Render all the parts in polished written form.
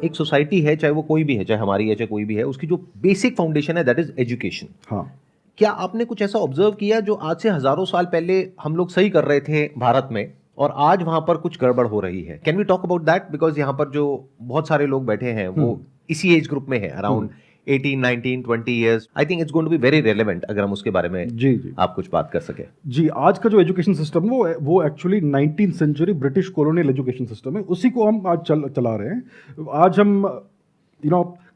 एक सोसाइटी है, चाहे वो कोई भी है, चाहे हमारी है चाहे कोई भी है, उसकी जो बेसिक फाउंडेशन है दैट इज एजुकेशन। हाँ, क्या आपने कुछ ऐसा ऑब्जर्व किया जो आज से हजारों साल पहले हम लोग सही कर रहे थे भारत में और आज वहां पर कुछ गड़बड़ हो रही है? Can we talk about that? Because यहाँ पर जो बहुत सारे लोग बैठे हैं वो इसी एज ग्रुप में है, around 18, 19, 20 years. I think it's going to be very relevant अगर हम उसके बारे में जी जी आप कुछ बात कर सके। जी। आज का जो एजुकेशन सिस्टम वो actually 19th century British colonial education system है, उसी को हम आज चला रहे हैं। आज हम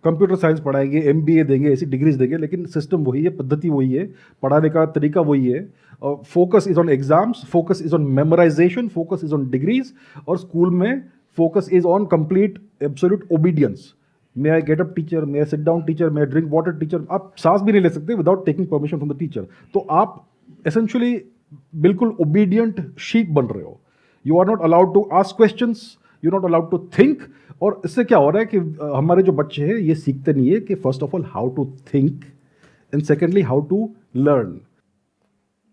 कंप्यूटर साइंस पढ़ाएंगे, एमबीए देंगे, ऐसी डिग्रीज देंगे, लेकिन सिस्टम वही है, पद्धति वही है, पढ़ाने का तरीका वही है। Focus is on exams, focus is on memorisation, focus is on degrees, और स्कूल में focus is on complete absolute obedience. May I get up teacher, may I sit down teacher, may I drink water teacher. आप सांस भी नहीं ले सकते without taking permission from the teacher. तो आप एसेंशियली बिल्कुल ओबीडियंट शीप बन रहे हो। You are not allowed to ask questions, you not allowed to think. और इससे क्या हो रहा है कि हमारे जो बच्चे हैं ये सीखते नहीं है कि first of all how to think, and secondly how to learn.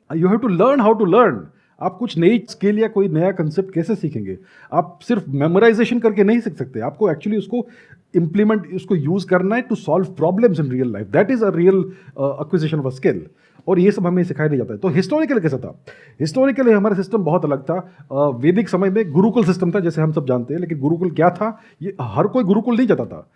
You have to learn how to learn. आप कुछ नई स्किल या कोई नया कंसेप्ट कैसे सीखेंगे? आप सिर्फ मेमोराइजेशन करके नहीं सीख सकते, आपको एक्चुअली उसको इंप्लीमेंट, उसको यूज करना है to solve problems in real life. That is a real acquisition of a skill, और ये सब हमें सिखाया नहीं जाता है। तो हिस्टोरिकल कैसा था? हिस्टोरिकली हमारा सिस्टम बहुत अलग था। वैदिक समय में गुरुकुल सिस्टम था, जैसे हम सब जानते हैं, लेकिन गुरुकुल क्या था, ये हर कोई गुरुकुल नहीं जाता था।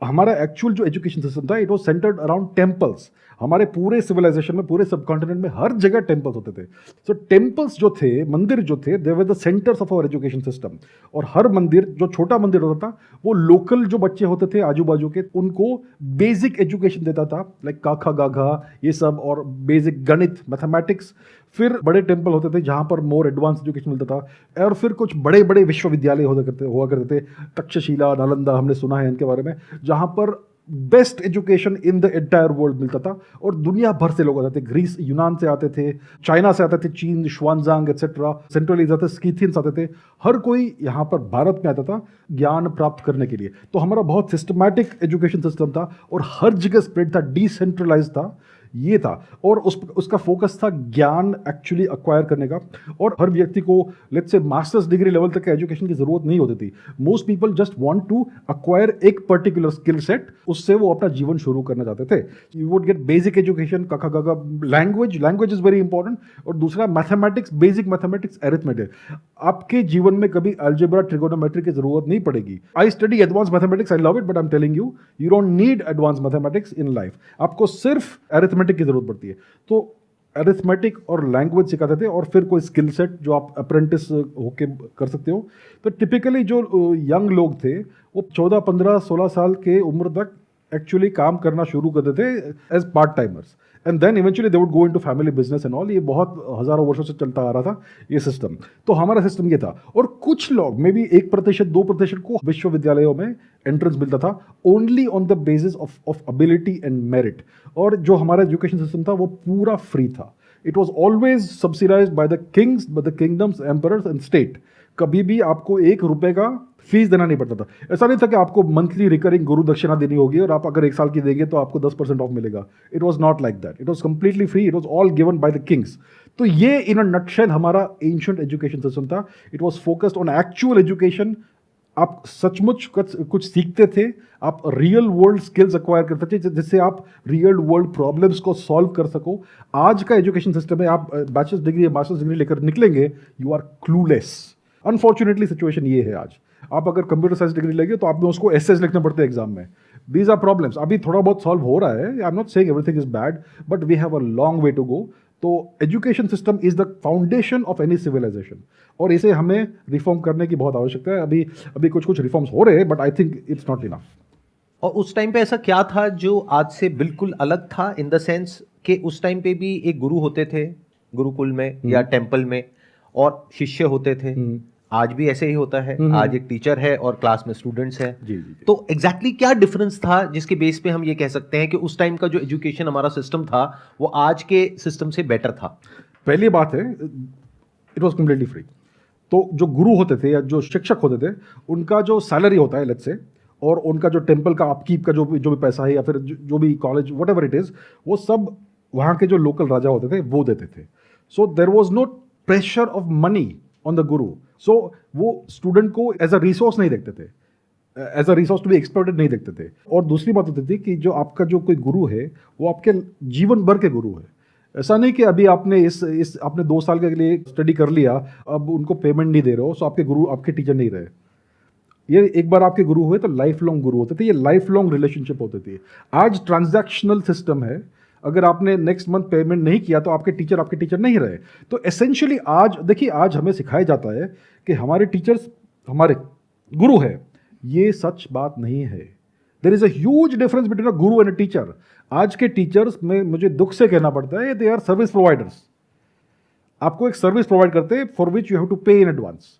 हमारा एक्चुअल जो एजुकेशन सिस्टम था, it was centred around temples. हमारे पूरे सिविलाइजेशन में, पूरे सब कॉन्टिनेंट में हर जगह टेम्पल्स होते थे। सो टेम्पल्स जो थे, मंदिर जो थे, they were the centres of our education system. और हर मंदिर, जो छोटा मंदिर होता था, वो लोकल जो बच्चे होते थे आजू बाजू के, उनको बेसिक एजुकेशन देता था, लाइक काखा गाघा ये सब, और बेसिक गणित, मैथमेटिक्स। फिर बड़े टेम्पल होते थे जहाँ पर मोर एडवांस एजुकेशन मिलता था, और फिर कुछ बड़े बड़े विश्वविद्यालय हुआ करते थे, तक्षशिला, नालंदा, हमने सुना है इनके बारे में, जहाँ पर best education in the entire world मिलता था। और दुनिया भर से लोग आते थे, ग्रीस, यूनान से आते थे, चाइना से आते थे, चीन, शुआनजांग एक्सेट्रा, सेंट्रल एशिया से स्कीथियंस आते थे। हर कोई यहाँ पर भारत में आता था ज्ञान प्राप्त करने के लिए। तो हमारा बहुत सिस्टमैटिक एजुकेशन सिस्टम था, और हर जगह स्प्रेड था, डिसेंट्रलाइज था, ये था। और उसका फोकस था ज्ञान एक्चुअली अक्वायर करने का। और हर व्यक्ति को let's say masters degree level तक के एजुकेशन की जरूरत नहीं होती थी। Most people just want to acquire एक पर्टिकुलर स्किल सेट, उससे वो अपना जीवन शुरू करना चाहते थे। You would get basic education, काका गागा, लैंग्वेज इज वेरी इंपॉर्टेंट, और दूसरा मैथमेटिक्स, बेसिक मैथमेटिक्स, एरिथमेटिक। आपके जीवन में कभी अलजेब्रा, ट्रिगोनोमेट्री की जरूरत नहीं पड़ेगी। I study advance mathematics, I love it, but I am telling you, you don't need advance mathematics in life. आपको सिर्फ एरिथमेटिक की जरूरत पड़ती है। तो एरिथमेटिक और लैंग्वेज सिखाते थे, और फिर कोई स्किल सेट जो आप अप्रेंटिस होके कर सकते हो। तो टिपिकली जो यंग लोग थे, वो 14, 15, 16 साल के उम्र तक एक्चुअली काम करना शुरू करते थे as part timers, and then eventually they would go into family business and all. ये बहुत हजारों वर्षों से चलता आ रहा था ये सिस्टम। तो हमारा सिस्टम ये था। और कुछ लोग, मे बी 1%, 2% को विश्वविद्यालयों में एंट्रेंस मिलता था, only on the basis of ability and merit. और जो हमारा एजुकेशन सिस्टम था वो पूरा फ्री था। It was always subsidised by the Kings, by the kingdoms, emperors and state. कभी भी आपको 1 रुपए का फीस देना नहीं पड़ता था। ऐसा नहीं था कि आपको मंथली रिकरिंग गुरु दक्षिणा देनी होगी, और आप अगर 1 साल की देंगे तो आपको 10% ऑफ मिलेगा। It was not like that. It was completely free. It was all given by the Kings. तो ये इन अ नटशेल हमारा एंशिएंट एजुकेशन सिस्टम था। It was focused on actual education. आप सचमुच कुछ सीखते थे, आप रियल वर्ल्ड स्किल्स एक्वायर करते थे, जिससे आप रियल वर्ल्ड प्रॉब्लम्स को सॉल्व कर सको। आज का एजुकेशन सिस्टम है, आप बैचलर्स डिग्री या मास्टर्स डिग्री लेकर निकलेंगे, you are clueless. Unfortunately situation ये है आज। आप अगर कंप्यूटर साइंस डिग्री लेंगे तो आप में उसको एसेज लिखने पड़ते हैं एग्जाम में। These are problems. अभी थोड़ा बहुत सॉल्व हो रहा है, I am not saying everything is bad, but we have a long way to go. तो education system is the foundation of any civilisation, और इसे हमें रिफॉर्म करने की बहुत आवश्यकता है। अभी कुछ रिफॉर्म्स हो रहे हैं, but I think it's not enough. और उस टाइम पे ऐसा क्या था जो आज से बिल्कुल अलग था, इन द सेंस कि उस टाइम पे भी एक गुरु होते थे गुरुकुल में या टेम्पल में, और शिष्य होते थे। आज भी ऐसे ही होता है। आज एक टीचर है और क्लास में स्टूडेंट्स हैं। जी, जी, जी। तो एग्जैक्टली क्या डिफरेंस था जिसके बेस पे हम ये कह सकते हैं कि उस टाइम का जो एजुकेशन हमारा सिस्टम था वो आज के सिस्टम से बेटर था? पहली बात है, इट वॉज कम्प्लीटली फ्री। तो जो गुरु होते थे या जो शिक्षक होते थे, उनका जो सैलरी होता है लेट्स से, और उनका जो टेम्पल का अपकीप का जो भी पैसा है, या फिर जो भी college what ever it is, वो सब वहाँ के जो लोकल राजा होते थे वो देते थे। So there was no pressure of money on the guru. So वो स्टूडेंट को एज अ रिसोर्स नहीं देखते थे। As a resource to be exploited नहीं देखते थे। और दूसरी बात होती थी कि जो आपका जो कोई गुरु है वो आपके जीवन भर के गुरु है। ऐसा नहीं कि अभी आपने इस आपने 2 साल के लिए स्टडी कर लिया, अब उनको पेमेंट नहीं दे रहे हो, सो आपके गुरु आपके टीचर नहीं रहे। ये एक बार आपके गुरु हुए तो लाइफ लॉन्ग गुरु होते थे, ये लाइफ लॉन्ग रिलेशनशिप होती थी। आज ट्रांजैक्शनल सिस्टम है, अगर आपने नेक्स्ट मंथ पेमेंट नहीं किया तो आपके टीचर नहीं रहे। तो एसेंशियली आज देखिए, आज हमें सिखाया जाता है कि हमारे टीचर्स हमारे गुरु है। ये सच बात नहीं है। There is a huge difference between a guru and a teacher. आज के टीचर्स में मुझे दुख से कहना पड़ता है, दे आर सर्विस प्रोवाइडर्स। आपको एक सर्विस प्रोवाइड करते हैं for which you have to pay in advance.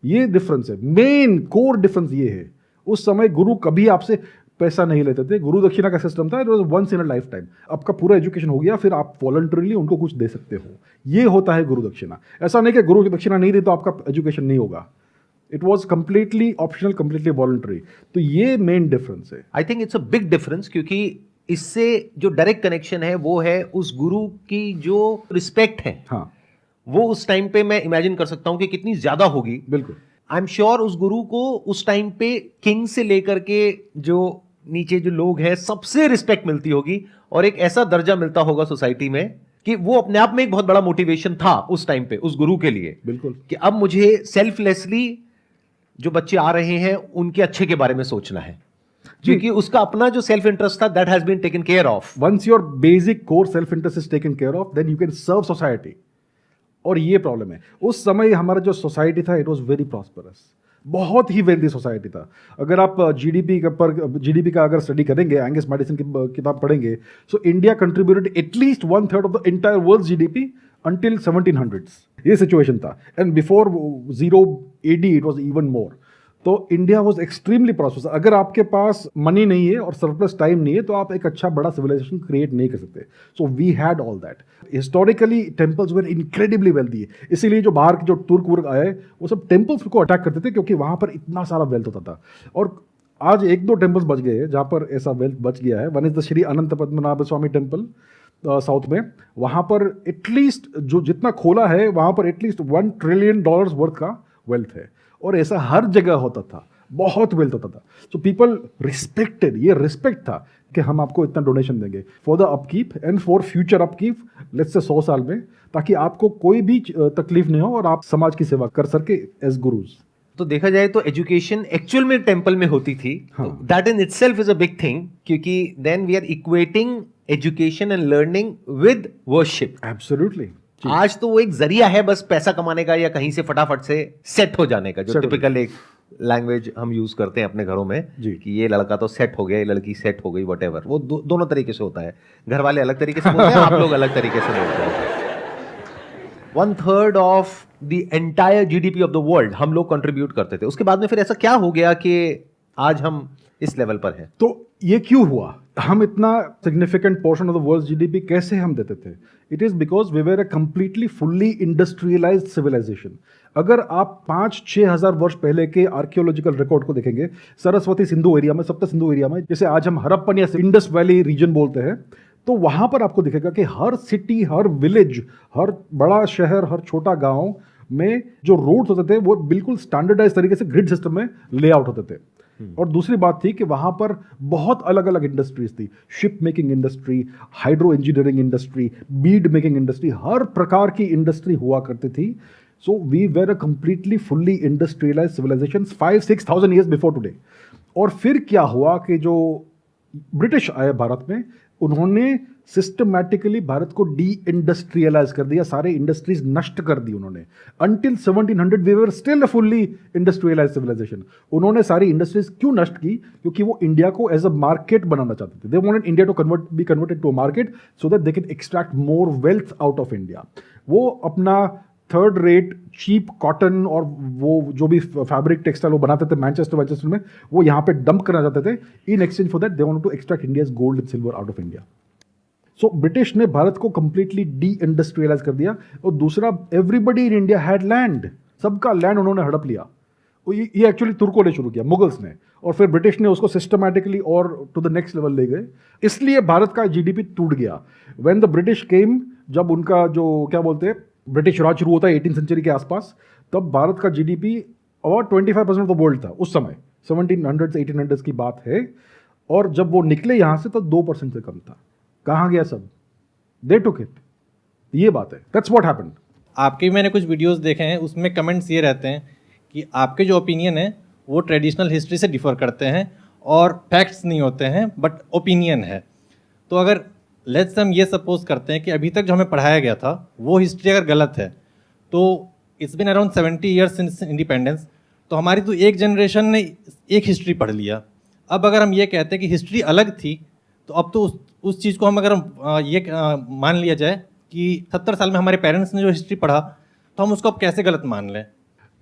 ये डिफरेंस है, मेन कोर डिफरेंस ये है। उस समय गुरु कभी आपसे पैसा नहीं लेते थे, गुरु दक्षिणा का सिस्टम था, it was once in a life time. आपका पूरा एजुकेशन हो गया, फिर आप वॉलंटरीली उनको कुछ दे सकते हो। ये होता है गुरु दक्षिणा। ऐसा नहीं कि गुरु दक्षिणा नहीं दी तो आपका एजुकेशन नहीं होगा। It was completely optional, completely voluntary. तो ये मेन डिफरेंस है। आई think it's a big difference, क्योंकि इससे जो डायरेक्ट कनेक्शन है वो है उस गुरु की जो रिस्पेक्ट है। हाँ, वो उस टाइम पे मैं इमेजिन कर सकता हूं कि कितनी ज्यादा होगी। बिल्कुल। आई एम श्योर उस गुरु को उस टाइम पे किंग से लेकर के जो नीचे जो लोग हैं सबसे रिस्पेक्ट मिलती होगी, और एक ऐसा दर्जा मिलता होगा सोसाइटी में कि वो अपने आप में एक बहुत बड़ा मोटिवेशन था उस टाइम पे उस गुरु के लिए। बिल्कुल। कि अब मुझे सेल्फलेसली जो बच्चे आ रहे हैं उनके अच्छे के बारे में सोचना है, क्योंकि उसका अपना जो सेल्फ इंटरेस्ट था that has been taken care of. Once your basic core self interest is taken care of, then you can serve society. और ये प्रॉब्लम है। उस समय हमारा जो सोसाइटी था, इट वाज वेरी प्रॉस्परस, बहुत ही वेल्दी सोसाइटी था। अगर आप जीडीपी का अगर स्टडी करेंगे, एंगस मैडिसन की किताब पढ़ेंगे, so India contributed at least 1/3 of the entire world GDP until 1700s। ये सिचुएशन था। And before 0 AD it was even more. तो इंडिया वाज एक्सट्रीमली प्रॉस्परस। अगर आपके पास मनी नहीं है और सरप्लस टाइम नहीं है तो आप एक अच्छा बड़ा सिविलाइजेशन क्रिएट नहीं कर सकते। So we had all that. Historically temples were incredibly wealthy. इसीलिए जो बाहर के जो तुर्क वुर्क आए वो सब टेम्पल्स को अटैक करते थे, क्योंकि वहाँ पर इतना सारा वेल्थ होता था। और आज 1-2 टेम्पल्स बच गए हैं जहाँ पर ऐसा वेल्थ बच गया है। One is the Shri Anant Padmanabha Swamy temple south में। वहाँ पर एटलीस्ट जो जितना खोला है वहाँ पर एटलीस्ट $1 ट्रिलियन वर्थ का वेल्थ है। और ऐसा हर जगह होता था, बहुत वेल्थ होता था। सो पीपल रिस्पेक्टेड, ये रिस्पेक्ट था कि हम आपको इतना डोनेशन देंगे for the upkeep and for future upkeep, let's say 100 साल में, ताकि आपको कोई भी तकलीफ नहीं हो और आप समाज की सेवा कर सके एज गुरुज। तो देखा जाए तो एजुकेशन एक्चुअल में टेम्पल में होती थी। That in itself is a big thing, क्योंकि then we are equating education and learning with worship. Absolutely. आज तो वो एक जरिया है बस पैसा कमाने का या कहीं से फटाफट से सेट हो जाने का, जो टिपिकल एक लैंग्वेज हम यूज करते हैं अपने घरों में कि ये लड़का तो सेट हो गया, ये लड़की सेट हो गई, व्हाटएवर। वो दोनों तरीके से होता है। घर वाले अलग तरीके से बोलते हैं, आप लोग अलग तरीके से बोलते हैं। 1/3 of the entire GDP of the world हम लोग कंट्रीब्यूट करते थे। उसके बाद में फिर ऐसा क्या हो गया कि आज हम इस लेवल पर हैं? तो ये क्यों हुआ? हम इतना significant portion of the world GDP कैसे हम देते थे? It is because we were a completely fully industrialised civilisation. अगर आप 5-6 हजार वर्ष पहले के आर्कियोलॉजिकल रिकॉर्ड को देखेंगे, सरस्वती सिंधु एरिया में, सप्त सिंधु एरिया में, जैसे आज हम हड़प्पन या इंडस वैली रीजन बोलते हैं, तो वहां पर आपको दिखेगा कि हर सिटी, हर विलेज, हर बड़ा शहर, हर छोटा गांव में जो रोड्स होते थे वो बिल्कुल स्टैंडर्डाइज तरीके से ग्रिड सिस्टम में लेआउट होते थे। और दूसरी बात थी कि वहां पर बहुत अलग अलग इंडस्ट्रीज थी। Ship making industry, hydro engineering industry, bead making industry, हर प्रकार की इंडस्ट्री हुआ करती थी। So we were a completely fully industrialise civilisation 5-6,000 years before today. और फिर क्या हुआ कि जो ब्रिटिश आए भारत में, उन्होंने सिस्टमैटिकली भारत को डी इंडस्ट्रियलाइज कर दिया, सारे इंडस्ट्रीज नष्ट कर दी उन्होंने। Until 1700 we were still a fully industrialise civilisation. उन्होंने सारी इंडस्ट्रीज क्यों नष्ट की? क्योंकि वो इंडिया को एज अ मार्केट बनाना चाहते थे। They wanted India to be converted to a market so that they can extract more wealth out of India. वो अपना थर्ड रेट चीप कॉटन और वो जो भी फैब्रिक टेक्सटाइल वो बनाते थे मैनचेस्टर में, वो यहाँ पे डंप करना चाहते थे। In exchange for that they wanted to extract India's gold and silver out of India. So British ने भारत को कंप्लीटली डी इंडस्ट्रियलाइज कर दिया। और दूसरा, everybody in India had land, सबका लैंड उन्होंने हड़प लिया। ये एक्चुअली तुर्कों ने शुरू किया, मुगल्स ने, और फिर ब्रिटिश ने उसको सिस्टमैटिकली और टू द नेक्स्ट लेवल ले गए। इसलिए भारत का जीडीपी टूट गया। व्हेन द ब्रिटिश केम, जब उनका जो क्या बोलते हैं ब्रिटिश राज शुरू होता है 18th सेंचुरी के आसपास, तब भारत का GDP about 25% of the world था उस समय। 1700s 1800s की बात है, और जब वो निकले यहाँ से तो 2% से कम था। कहाँ गया सब? दे टुक इट। ये बात है, दैट्स व्हाट हैपेंड। आपके भी मैंने कुछ वीडियोस देखे हैं, उसमें कमेंट्स ये रहते हैं कि आपके जो ओपिनियन है वो ट्रेडिशनल हिस्ट्री से डिफर करते हैं और फैक्ट्स नहीं होते हैं बट ओपिनियन है। तो अगर लेट्स हम ये सपोज करते हैं कि अभी तक जो हमें पढ़ाया गया था वो हिस्ट्री अगर गलत है, तो it's been around 70 years since independence, तो हमारी तो एक जनरेशन ने एक हिस्ट्री पढ़ लिया। अब अगर हम ये कहते हैं कि हिस्ट्री अलग थी, तो अब तो उस चीज़ को हम अगर मान लिया जाए कि 70 साल में हमारे पेरेंट्स ने जो हिस्ट्री पढ़ा, तो हम उसको अब कैसे गलत मान लें?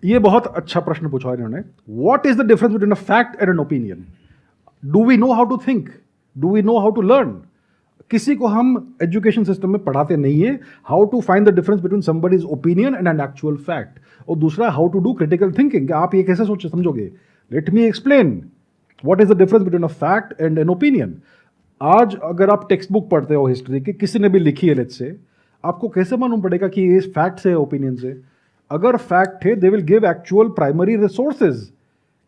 ये बहुत अच्छा प्रश्न पूछा इन्होंने। What is the difference between a fact and an opinion? Do we know how to think? Do we know how to learn? किसी को हम एजुकेशन सिस्टम में पढ़ाते नहीं है how to find the difference between somebody's opinion and an actual fact. और दूसरा, how to do critical thinking, कि आप ये कैसे सोच समझोगे। Let me explain what is the difference between a fact and an opinion. आज अगर आप टेक्स्ट बुक पढ़ते हो हिस्ट्री की, किसी ने भी लिखी है लेट्स से, आपको कैसे मालूम पड़ेगा कि ये फैक्ट है ओपिनियन से? अगर फैक्ट है, they will give actual primary resources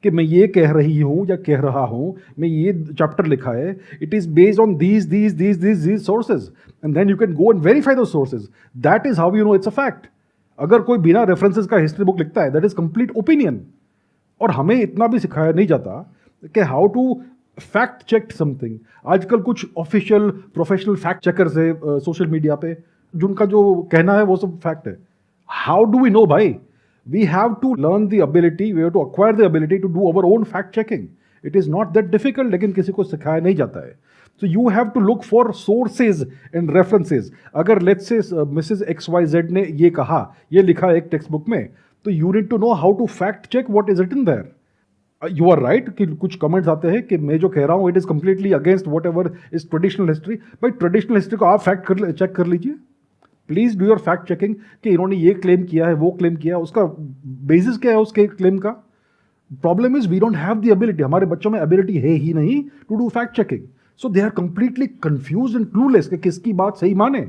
कि मैं ये कह रही हूँ या कह रहा हूँ, मैं ये चैप्टर लिखा है, it is based on these sources, and then you can go and verify those sources. That is how you know it's a fact. अगर कोई बिना रेफरेंसेज का हिस्ट्री बुक लिखता है, दैट इज कंप्लीट ओपिनियन। और हमें इतना भी सिखाया नहीं जाता कि how to fact check something. आजकल कुछ ऑफिशियल प्रोफेशनल फैक्ट चेकर्स है सोशल मीडिया पे, जिनका जो कहना है वो सब फैक्ट है। हाउ डू वी नो भाई? We have to learn the ability, we have to acquire the ability to do our own fact checking. It is not that difficult, लेकिन किसी को सिखाया नहीं जाता है। So you have to look for sources and references. अगर let's say Mrs. XYZ ने ये कहा, ये लिखा एक टेक्स्ट बुक में, तो you need to know how to fact check what is written there. You are right कि कुछ कमेंट्स आते हैं कि मैं जो कह रहा हूँ it is completely against whatever is traditional history. भाई ट्रेडिशनल हिस्ट्री को आप फैक्ट चेक कर लीजिए। Please do your fact checking कि इन्होंने ये क्लेम किया है, वो क्लेम किया है, उसका बेसिस क्या है उसके क्लेम का। Problem is we don't have the ability, हमारे बच्चों में एबिलिटी है ही नहीं to do fact checking. So they are completely confuse and clueless कि किसकी बात सही माने।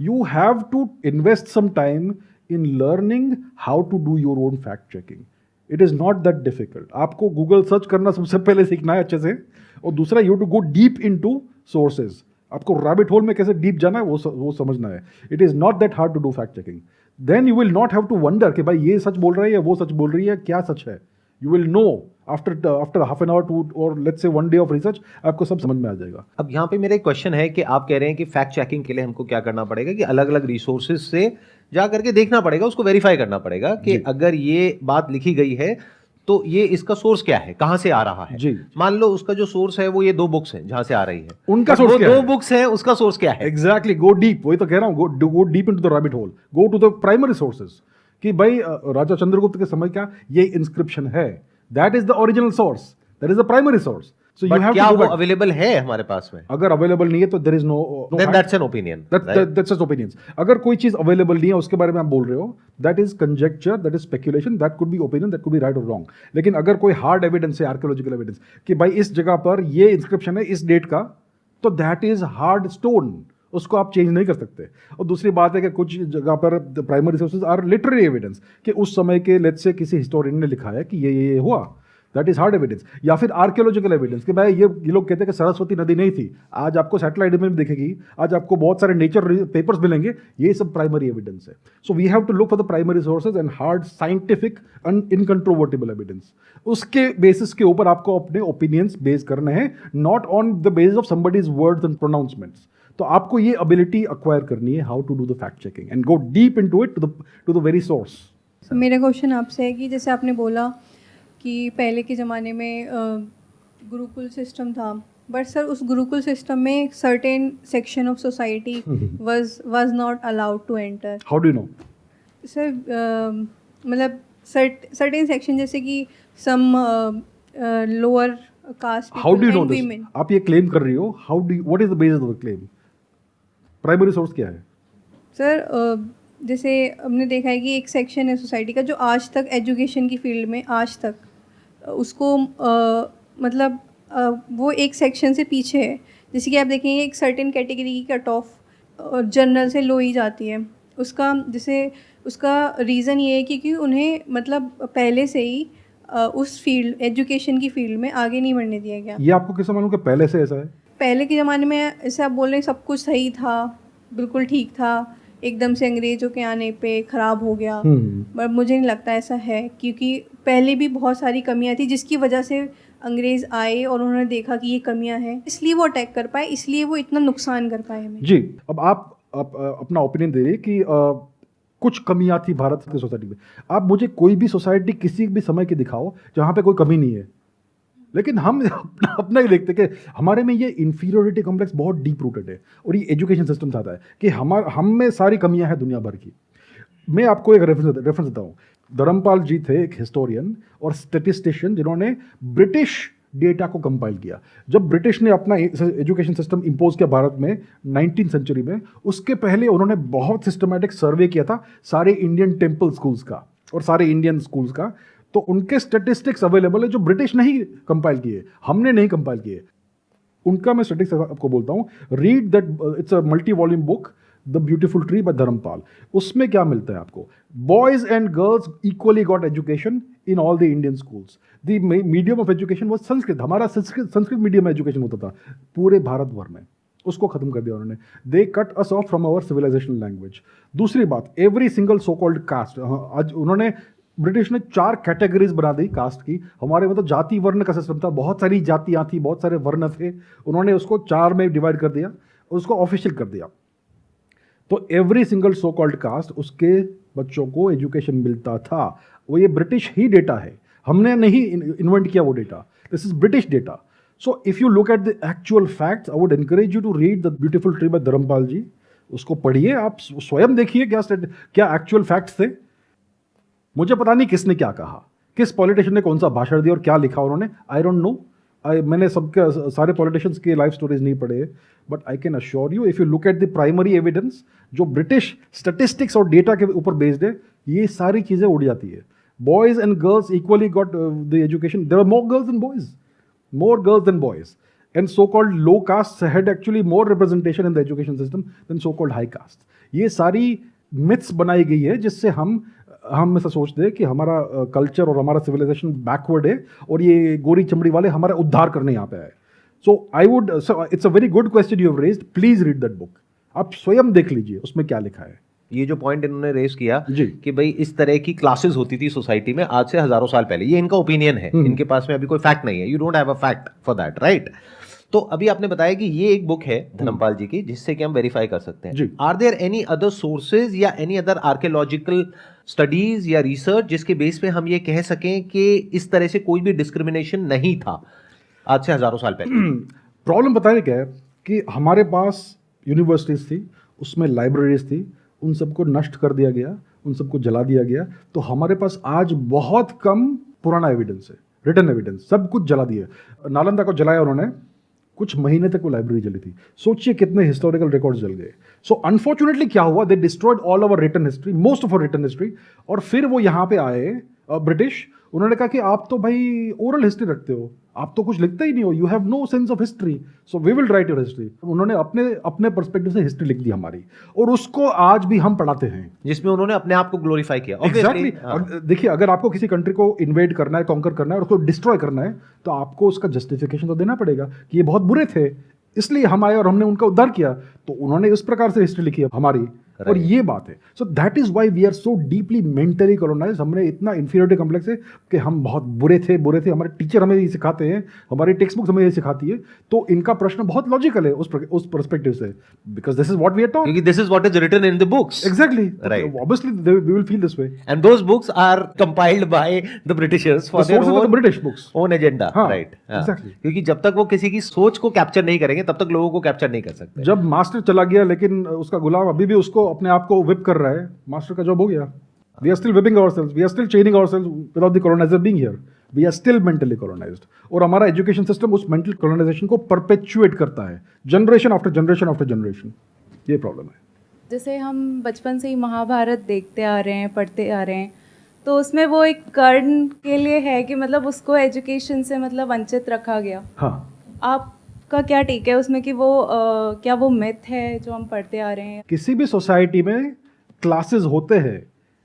You have to invest some time in learning how to do your own fact checking. It is not that difficult. आपको Google search करना सबसे पहले सीखना है अच्छे से, और दूसरा you to go deep in to sources. आपको रैबिट होल में कैसे डीप जाना है वो समझना है। It is not that hard to do fact checking. Then you will not have to wonder कि भाई ये सच बोल रहा है या वो सच बोल रही है, क्या सच है। You will know after half an hour two और let's say 1 day of research, आपको सब समझ में आ जाएगा। अब यहाँ पे मेरा एक क्वेश्चन है कि आप कह रहे हैं कि फैक्ट चेकिंग के लिए हमको क्या करना पड़ेगा कि अलग अलग रिसोर्सेज से जा करके देखना पड़ेगा, उसको वेरीफाई करना पड़ेगा कि अगर ये बात लिखी गई है तो ये इसका सोर्स क्या है, कहां से आ रहा है। जी। मान लो उसका जो सोर्स है वो ये 2 बुक्स हैं जहां से आ रही है, उनका सोर्स क्या है? 2 बुक्स हैं, उसका सोर्स क्या है? Exactly, go deep. वही तो कह रहा हूँ, go deep into the rabbit hole, go to the primary sources कि भाई राजा चंद्रगुप्त के समय क्या ये इंस्क्रिप्शन है, that is the original source, that is the primary source. So you have क्या टू वो अवेलेबल है हमारे पास में? अगर अवेलेबल नहीं है तो there is no, then that's an opinion, that's just opinions. अगर कोई चीज अवेलेबल नहीं है उसके बारे में आप बोल रहे हो, that is conjecture, that is speculation, that could be opinion, that could be right और रॉन्ग। लेकिन अगर कोई हार्ड एविडेंस है, आर्कियोलॉजिकल एविडेंस कि भाई इस जगह पर ये इंस्क्रिप्शन है इस डेट का, तो दैट इज हार्ड स्टोन, उसको आप चेंज नहीं कर सकते। और दूसरी बात है कि कुछ जगह पर primary sources are literary evidence कि उस समय के लेट्स से किसी हिस्टोरियन ने लिखा है कि ये हुआ, दैट इज हार्ड एविडेंस। या फिर आर्कियोलॉजिकल एविडेंस कि भाई ये लोग कहते हैं कि सरस्वती नदी नहीं थी, आज आपको सैटेलाइट इमेज दिखेगी, आज आपको बहुत सारे नेचर पेपर्स मिलेंगे, ये सब प्राइमरी एविडेंस है। So we have to look for the primary sources and hard scientific and incontrovertible evidence. उसके बेसिस के ऊपर आपको अपने ओपिनियंस बेस करने हैं, not on the basis of somebody's words and pronouncements. तो आपको ये एबिलिटी एक्वायर करनी है, how to do the fact checking and go deep into it to the very source. मेरा क्वेश्चन आपसे है कि जैसे आपने बोला कि पहले के ज़माने में गुरुकुल सिस्टम था, बट सर उस गुरुकुल सिस्टम में certain section of society was not allowed to enter. How do you know? Sir मतलब सर्टेन सेक्शन जैसे कि some lower caste, how do you know this? आप ये क्लेम कर रही हो, how do, what is the basis of the claim? Primary source क्या है? सर जैसे हमने देखा है कि एक सेक्शन है सोसाइटी का जो आज तक एजुकेशन की फील्ड में आज तक उसको मतलब वो एक सेक्शन से पीछे है। जैसे कि आप देखेंगे एक सर्टेन कैटेगरी की कट ऑफ जनरल से लो ही जाती है। उसका रीज़न ये है क्योंकि उन्हें मतलब पहले से ही उस फील्ड एजुकेशन की फील्ड में आगे नहीं बढ़ने दिया गया। ये आपको कैसे मालूम कि पहले से ऐसा है? पहले के ज़माने में ऐसे आप बोल रहे हैं सब कुछ सही था, बिल्कुल ठीक था, एकदम से अंग्रेज़ों के आने पे ख़राब हो गया। पर मुझे नहीं लगता ऐसा है, क्योंकि पहले भी बहुत सारी कमियां थी जिसकी वजह से अंग्रेज़ आए और उन्होंने देखा कि ये कमियां हैं, इसलिए वो अटैक कर पाए, इसलिए वो इतना नुकसान कर पाए हमें। जी, अब आप अपना ओपिनियन दे रही कि कुछ कमियां थी भारत की सोसाइटी में। आप मुझे कोई भी सोसाइटी किसी भी समय की दिखाओ जहां पे कोई कमी नहीं है, लेकिन हम अपना ही देखते कि हमारे में ये इंफीरियोरिटी कॉम्प्लेक्स बहुत डीप रूटेड है और ये एजुकेशन सिस्टम से आता है कि हम में सारी कमियां हैं दुनिया भर की। मैं आपको एक रेफरेंस देता हूँ। धर्मपाल जी थे एक हिस्टोरियन और स्टेटिस्टिशियन जिन्होंने ब्रिटिश डेटा को कंपाइल किया। जब ब्रिटिश ने अपना एजुकेशन सिस्टम इम्पोज किया भारत में 19th सेंचुरी में, उसके पहले उन्होंने बहुत सिस्टमैटिक सर्वे किया था सारे इंडियन टेम्पल स्कूल्स का और सारे इंडियन स्कूल्स का। तो उनके स्टेटिस्टिक्स अवेलेबल है जो ब्रिटिश नहीं कंपाइल किए, हमने नहीं कंपाइल किए। उनका मैं स्टेटिस्टिक्स आपको बोलता हूँ, read that, it's a multi volume book, the beautiful tree by Dharampal. उसमें क्या मिलता है आपको? Boys and girls equally got education in all the Indian schools. The medium of education वो संस्कृत, हमारा संस्कृत मीडियम एजुकेशन होता था पूरे भारत भर में, उसको खत्म कर दिया उन्होंने। They cut us off from our civilisational language. दूसरी बात, every single so called caste, आज उन्होंने ब्रिटिश ने 4 कैटेगरीज बना दी कास्ट की। हमारे में तो जाति वर्ण का सिस्टम था, बहुत सारी जातियां थी, बहुत सारे वर्ण थे, उन्होंने उसको 4 में डिवाइड कर दिया, उसको ऑफिशियल कर दिया। तो every single so called caste, उसके बच्चों को एजुकेशन मिलता था। वो ये ब्रिटिश ही डेटा है, हमने नहीं इन्वेंट किया वो data, this is British data. So if you look at the actual facts, I would encourage you to read the beautiful tree by Dharampal ji. उसको पढ़िए, आप स्वयं देखिए क्या एक्चुअल फैक्ट्स थे। मुझे पता नहीं किसने क्या कहा, किस पॉलिटिशियन ने कौन सा भाषण दिया और क्या लिखा उन्होंने, आई डोंट नो। मैंने सबके सारे पॉलिटिशियंस के लाइफ स्टोरीज नहीं पढ़े, but I can assure you, if you look at the primary evidence जो ब्रिटिश स्टैटिस्टिक्स और डेटा के ऊपर बेस्ड है, ये सारी चीज़ें उड़ जाती है। Boys and girls equally got the education, there are more girls and boys, more girls than boys, and so-called low castes had actually more representation in the education system than so-called high castes. ये सारी myths बनाई गई है जिससे हम ऐसा सोचते हैं कि हमारा कल्चर और हमारा सिविलाइजेशन बैकवर्ड है और ये गोरी चमड़ी वाले हमारा उद्धार करने यहाँ पे आए। So it's a very good question you have raised, please read that book, आप स्वयं देख लीजिए उसमें क्या लिखा है। ये जो पॉइंट इन्होंने रेस किया जी। कि भाई इस तरह की क्लासेस होती थी सोसाइटी में आज से हजारों साल पहले, ये इनका ओपिनियन है, इनके पास में अभी कोई फैक्ट नहीं है, you don't have a fact for that, right? तो अभी आपने बताया कि ये एक बुक है धर्मपाल जी की जिससे कि हम वेरीफाई कर सकते हैं। Are there any other sources या एनी अदर आर्कियोलॉजिकल स्टडीज या रिसर्च जिसके बेस पे हम ये कह सकें कि इस तरह से कोई भी डिस्क्रिमिनेशन नहीं था आज से हजारों साल पहले? प्रॉब्लम बताया क्या है कि हमारे पास यूनिवर्सिटीज थी, उसमें लाइब्रेरीज थी, उन सबको नष्ट कर दिया गया, उन सबको जला दिया गया। तो हमारे पास आज बहुत कम पुराना एविडेंस है, रिटन एविडेंस, सब कुछ जला दिया। नालंदा को जलाया उन्होंने, कुछ महीने तक वो लाइब्रेरी जली थी। सोचिए कितने हिस्टोरिकल रिकॉर्ड्स जल गए। सो अनफॉर्चुनेटली क्या हुआ, they destroyed all our written history, most of our written history. और फिर वो यहाँ पे आए ब्रिटिश, उन्होंने कहा कि आप तो भाई ओरल हिस्ट्री रखते हो, आप तो कुछ लिखते ही नहीं हो, you have no sense of history, so we will write your history. उन्होंने अपने पर्सपेक्टिव से हिस्ट्री लिख दी हमारी, और उसको आज भी हम पढ़ाते हैं, जिसमें उन्होंने अपने आप को ग्लोरीफाई किया। एग्जैक्टली। और देखिए, अगर आपको किसी कंट्री को इन्वेड करना है, कॉन्कर करना है और उसको डिस्ट्रॉय करना है, तो आपको उसका जस्टिफिकेशन तो देना पड़ेगा कि ये बहुत बुरे थे, इसलिए हम आए और हमने उनका उद्धार किया। तो उन्होंने इस प्रकार से हिस्ट्री लिखी है हमारी, और ये बात है। So that is why we are so deeply mentally colonised. हमने इतना इंफीरियरिटी कॉम्प्लेक्स है कि हम बहुत बुरे थे। हमारे टीचर हमें ये सिखाते हैं, हमारी टेक्स्ट बुक्स हमें ये सिखाती है। तो इनका प्रश्न बहुत लॉजिकल है उस पर्सपेक्टिव से, because this is what we are taught, क्योंकि this is what is written in the books. Exactly, right. Obviously we will feel this way, and those books are compiled by the Britishers for their British books own agenda, right? Exactly, क्योंकि जब तक वो किसी की सोच को capture नहीं करेंगे तब तक लोगों को कैप्चर नहीं कर सकते। जब मास्टर चला गया, लेकिन उसका गुलाम अभी भी उसको अपने आप को whip कर रहा है, मास्टर का जॉब हो गया। We are still whipping ourselves, we are still chaining ourselves without the colonizer being here. We are still mentally colonized. और हमारा एजुकेशन सिस्टम उस मेंटल कॉलोनाइजेशन को परपेचुएट करता है, generation after generation after generation. ये problem है। जैसे हम बचपन से ही महाभारत देखते आ रहे हैं, पढ़ते आ रहे हैं, तो उसमें वो एक कर्ण के लिए है कि मतलब उसको एजुकेशन से मतलब वंचित रखा गया। हाँ, आपका क्या टेक है उसमें कि वो क्या वो मिथ है जो हम पढ़ते आ रहे हैं? किसी भी सोसाइटी में क्लासेस होते हैं,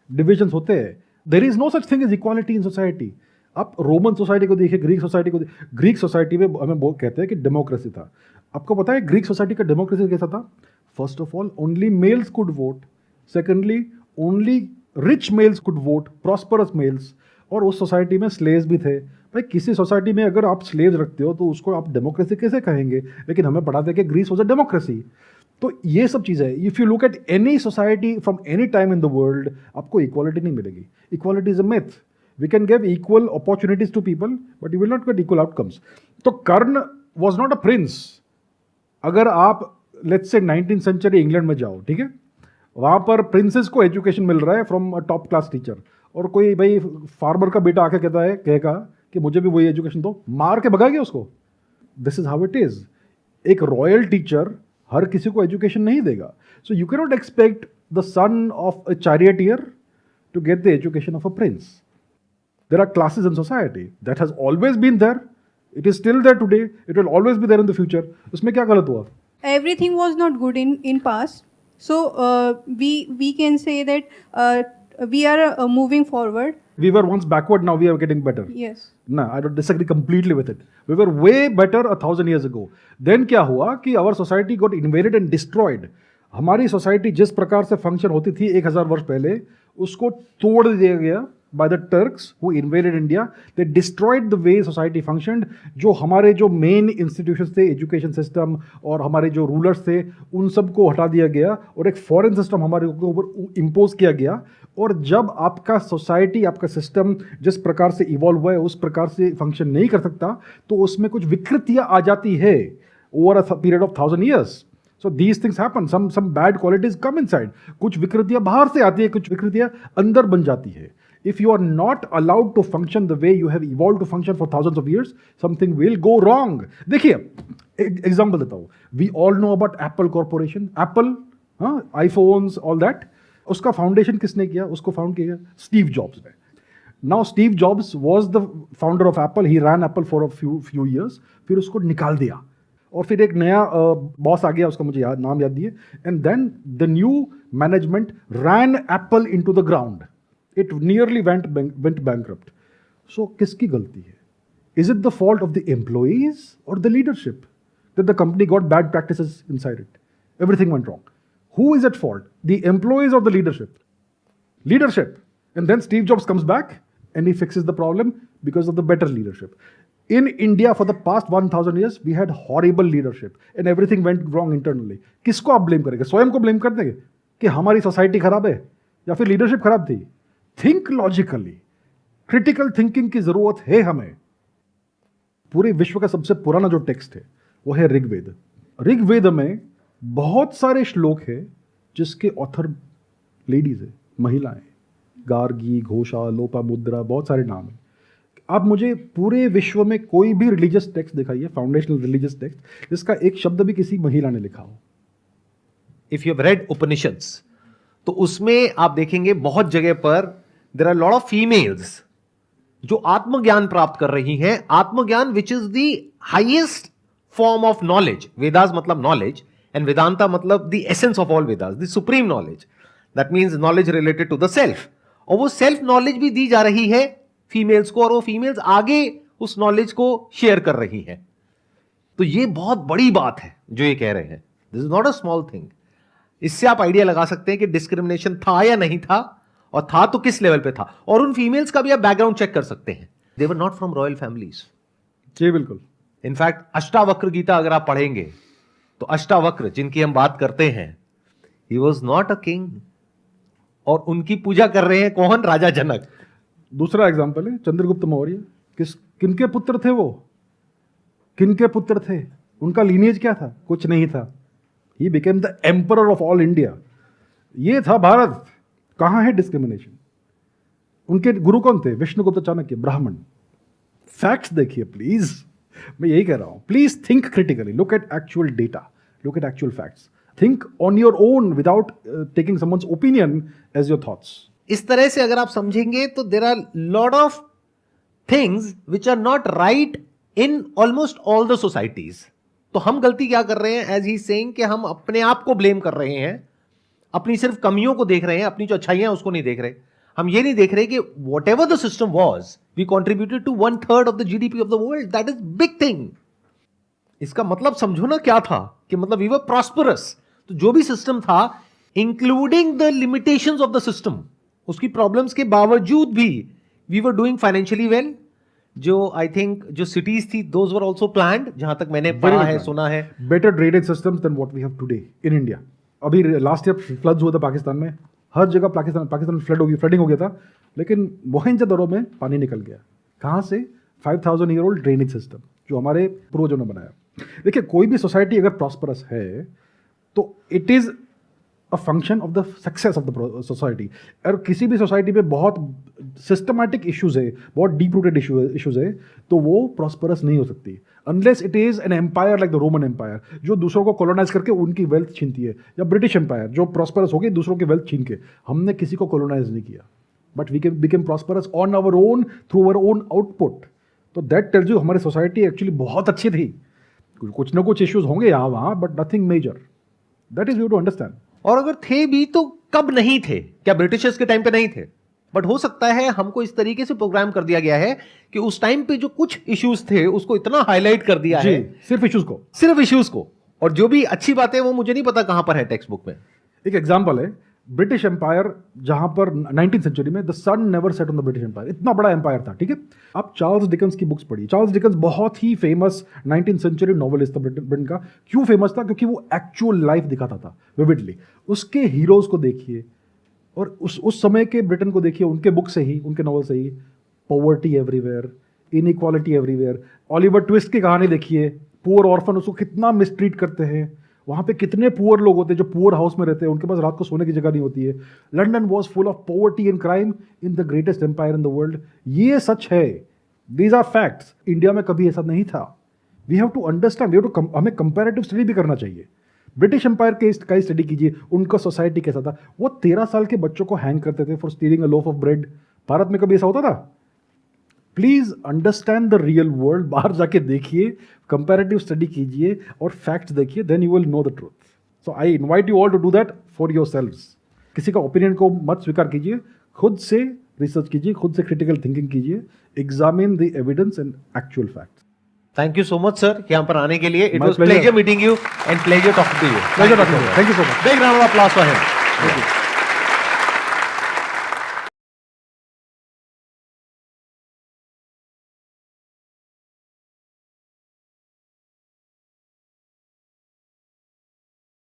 डिविजन्स होते हैं। There is no such thing as equality in society. आप रोमन सोसाइटी को देखिए, ग्रीक सोसाइटी को ग्रीक सोसाइटी में हमें वो कहते हैं कि डेमोक्रेसी था। आपको पता है ग्रीक सोसाइटी का डेमोक्रेसी कैसा था? First of all, only males could vote. Secondly, only rich males could vote, prosperous males. और उस सोसाइटी में स्लेव्स भी थे। भाई किसी सोसाइटी में अगर आप स्लेव्स रखते हो तो उसको आप डेमोक्रेसी कैसे कहेंगे? लेकिन हमें पढ़ाते हैं कि ग्रीस वाज अ डेमोक्रेसी। तो ये सब चीज़ें, if you look at any society from any time in the world, आपको इक्वालिटी नहीं मिलेगी। Equality is a myth. We can give equal opportunities to people but you will not get equal outcomes. तो Karna was not a prince. अगर आप let's say 19th century England में जाओ, ठीक है, वहाँ पर प्रिंसेस को एजुकेशन मिल रहा है from a top class teacher, और कोई भाई फार्मर का बेटा आके कहेगा कि मुझे भी वही एजुकेशन दो, मार के भगाएंगे उसको। This is how it is. एक रॉयल टीचर हर किसी को एजुकेशन नहीं देगा। So you can not expect the son of a charioteer to get the education of a prince. There are classes in society, that has always been there, it is still there today, it will always be there in the future. उसमें क्या गलत हुआ? Everything was not good in past, so we can say that we are moving forward. We were once backward, now we are getting better. Yes. No, I don't disagree completely with it. We were way better 1,000 years ago. Then क्या हुआ कि our society got invaded and destroyed. हमारी society जिस प्रकार से function होती थी 1000 वर्ष पहले, उसको तोड़ दिया गया by the Turks who invaded India. They destroyed the way society functioned. जो हमारे जो मेन इंस्टीट्यूशंस थे, एजुकेशन सिस्टम और हमारे जो रूलर्स थे, उन सबको हटा दिया गया और एक फॉरेन सिस्टम हमारे ऊपर इम्पोज किया गया। और जब आपका सोसाइटी, आपका सिस्टम जिस प्रकार से इवॉल्व हुआ है उस प्रकार से फंक्शन नहीं कर सकता, तो उसमें कुछ विकृतियाँ आ जाती है over a period of 1000 years. So these things happen. Some bad qualities come inside. कुछ विकृतियाँ बाहर से आती है, कुछ विकृतियाँ अंदर बन जाती है। If you are not allowed to function the way you have evolved to function for thousands of years, something will go wrong. देखिए, एग्जाम्पल देता हूँ। We all know about Apple Corporation. Apple, iPhones, all that. उसका foundation किसने किया? उसको found किया Steve jobs ने। Now Steve Jobs was the founder of Apple. He ran Apple for a few years. फिर उसको निकाल दिया और फिर एक नया बॉस आ गया, उसका मुझे नाम याद दिए। And then the new management ran Apple into the ground. It nearly went bankrupt. So, किसकी गलती है? Is it the fault of the employees or the leadership that the company got bad practices inside it? Everything went wrong. Who is at fault? The employees or the leadership? Leadership. And then Steve Jobs comes back and he fixes the problem because of the better leadership. In India, for the past 1000 years, we had horrible leadership and everything went wrong internally. किसको आप blame करेंगे? स्वयं को blame कर देंगे कि हमारी society खराब है या फिर लीडरशिप खराब थी? Think logically. क्रिटिकल थिंकिंग की जरूरत है हमें। पूरे विश्व का सबसे पुराना जो टेक्स्ट है वो है ऋग्वेद। ऋग्वेद में बहुत सारे श्लोक है जिसके ऑथर लेडीज है, महिलाएं। गार्गी, घोषा, लोपामुद्रा, बहुत सारे नाम है। आप मुझे पूरे विश्व में कोई भी रिलीजियस टेक्स्ट दिखाइए, फाउंडेशनल रिलीजियस टेक्स्ट, जिसका एक शब्द भी किसी महिला ने लिखा हो। If you have read Upanishads, तो उसमें आप देखेंगे बहुत जगह पर there are lot of females जो आत्मज्ञान प्राप्त कर रही हैं। आत्मज्ञान which is the highest form of knowledge. Vedas मतलब नॉलेज एंड वेदांता मतलब the essence of all Vedas, the supreme knowledge. That means knowledge related to the self. और वो सेल्फ नॉलेज भी दी जा रही है फीमेल्स को, और वो फीमेल्स आगे उस नॉलेज को शेयर कर रही हैं। तो ये बहुत बड़ी बात है जो ये कह रहे हैं। This is not a small thing. इससे आप आइडिया लगा सकते हैं कि डिस्क्रिमिनेशन था या नहीं था, और था तो किस लेवल पे था। और उन फीमेल्स का भी आप बैकग्राउंड चेक कर सकते हैं। They were not from royal families. जी बिल्कुल। इनफैक्ट अष्टावक्र गीता अगर आप पढ़ेंगे तो अष्टावक्र जिनकी हम बात करते हैं, he was not a king, और उनकी पूजा कर रहे हैं कौन? राजा जनक। दूसरा एग्जाम्पल है चंद्रगुप्त मौर्य। किनके पुत्र थे वो? किनके पुत्र थे? उनका लीनियज क्या था? कुछ नहीं था। He became the emperor of all India. ये था भारत। कहाँ है डिस्क्रिमिनेशन? उनके गुरु कौन थे? विष्णुगुप्त चाणक्य, ब्राह्मण। फैक्ट्स देखिए प्लीज। मैं यही कह रहा हूं, please think critically, look at actual data, look at actual facts, think on your own without taking someone's opinion as your thoughts. इस तरह से अगर आप समझेंगे तो there are lot of things which are not right in almost all the societies. तो हम गलती क्या कर रहे हैं? एज ही सेइंग कि हम अपने आप को ब्लेम कर रहे हैं, अपनी सिर्फ कमियों को देख रहे हैं, अपनी जो अच्छाइयां उसको नहीं देख रहे। हम ये नहीं देख रहे कि whatever the system was, we contributed to 1/3 of the GDP of the world. That is big thing. इसका मतलब समझो ना क्या था कि मतलब we were prosperous. तो जो भी सिस्टम था, including the limitations of the system, उसकी प्रॉब्लम्स के बावजूद भी we were doing financially well. जो आई थिंक जो सिटीज थी, दोज वर आल्सो प्लान्ड, जहां तक मैंने पढ़ा है, सुना है. Better drainage systems than what we have today in India. अभी लास्ट ईयर फ्लड्स हुआ था पाकिस्तान में, हर जगह पाकिस्तान में फ्लडिंग हो गया था, लेकिन मोहनजोदड़ो में पानी निकल गया. कहाँ से? 5000 ईयर ओल्ड ड्रेनेज सिस्टम जो हमारे पूर्वजों ने बनाया. देखिए, कोई भी सोसाइटी अगर प्रॉस्परस है तो it is a function of the success of the society. और किसी भी सोसाइटी में बहुत सिस्टमैटिक इश्यूज है, बहुत डीप रूटेड इश्यूज है, तो वो प्रॉस्परस नहीं हो सकती unless it is an empire like the Roman empire, जो दूसरों को कॉलोनाइज करके उनकी वेल्थ छीनती है, या ब्रिटिश एम्पायर जो प्रॉस्परस हो गई दूसरों की वेल्थ छीन के. हमने किसी को कॉलोनाइज नहीं किया, but we became prosperous on our own through our own output. तो दैट टेल्स यू हमारी सोसाइटी एक्चुअली बहुत अच्छी थी. कुछ ना कुछ इश्यूज होंगे यहाँ वहाँ, but nothing major. That is you to understand. और अगर थे भी तो कब नहीं थे? क्या ब्रिटिशर्स के टाइम पे नहीं थे? बट हो सकता है हमको इस तरीके से प्रोग्राम कर दिया गया है कि उस टाइम पे जो कुछ इश्यूज थे उसको इतना हाईलाइट कर दिया है, सिर्फ इश्यूज को. और जो भी अच्छी बात है वो मुझे नहीं पता कहां पर है टेक्स्ट बुक में. एक एग्जांपल है, ब्रिटिश एम्पायर जहां पर 19th सेंचुरी में the sun never set on the British empire, इतना बड़ा एम्पायर था. ठीक है, आप चार्ल्स डिकेंस की बुक्स पढ़िए. चार्ल्स डिकेंस बहुत ही फेमस 19th सेंचुरी नॉवेलिस्ट था ब्रिटेन का. क्यों फेमस था? क्योंकि वो एक्चुअल लाइफ दिखाता था विविडली. उसके हीरोज को देखिए और उस समय के ब्रिटेन को देखिए, उनके बुक से ही, उनके नॉवल से ही. Poverty everywhere, inequality everywhere. Oliver Twist की कहानी देखिए, पुअर ऑर्फन, उसको कितना मिसट्रीट करते हैं. वहाँ पे कितने पुअर लोग होते हैं जो पुअर हाउस में रहते हैं, उनके पास रात को सोने की जगह नहीं होती है. London was full of poverty and crime in the greatest empire in the world. ये सच है, दीज आर फैक्ट्स. इंडिया में कभी ऐसा नहीं था. वी हैव टू अंडरस्टैंड, हमें कंपैरेटिव स्टडी भी करना चाहिए. ब्रिटिश एम्पायर का स्टडी कीजिए, उनका सोसाइटी कैसा था. वो 13 साल के बच्चों को हैंग करते थे for stealing a loaf of bread. Bharat में कभी ऐसा होता था? Please understand the real world. बाहर जाके देखिए, कंपैरेटिव स्टडी कीजिए और फैक्ट्स देखिए, then you will know the truth. So I invite you all to do that for yourselves. किसी का ओपिनियन को मत स्वीकार कीजिए, खुद से रिसर्च कीजिए, खुद से क्रिटिकल थिंकिंग कीजिए. Examine the evidence and actual facts. Thank you so much sir यहाँ पर आने के लिए. It My was pleasure. Pleasure meeting you and pleasure talking to you. Pleasure talking to you. Thank you so much. Big round of applause for him. Thank you.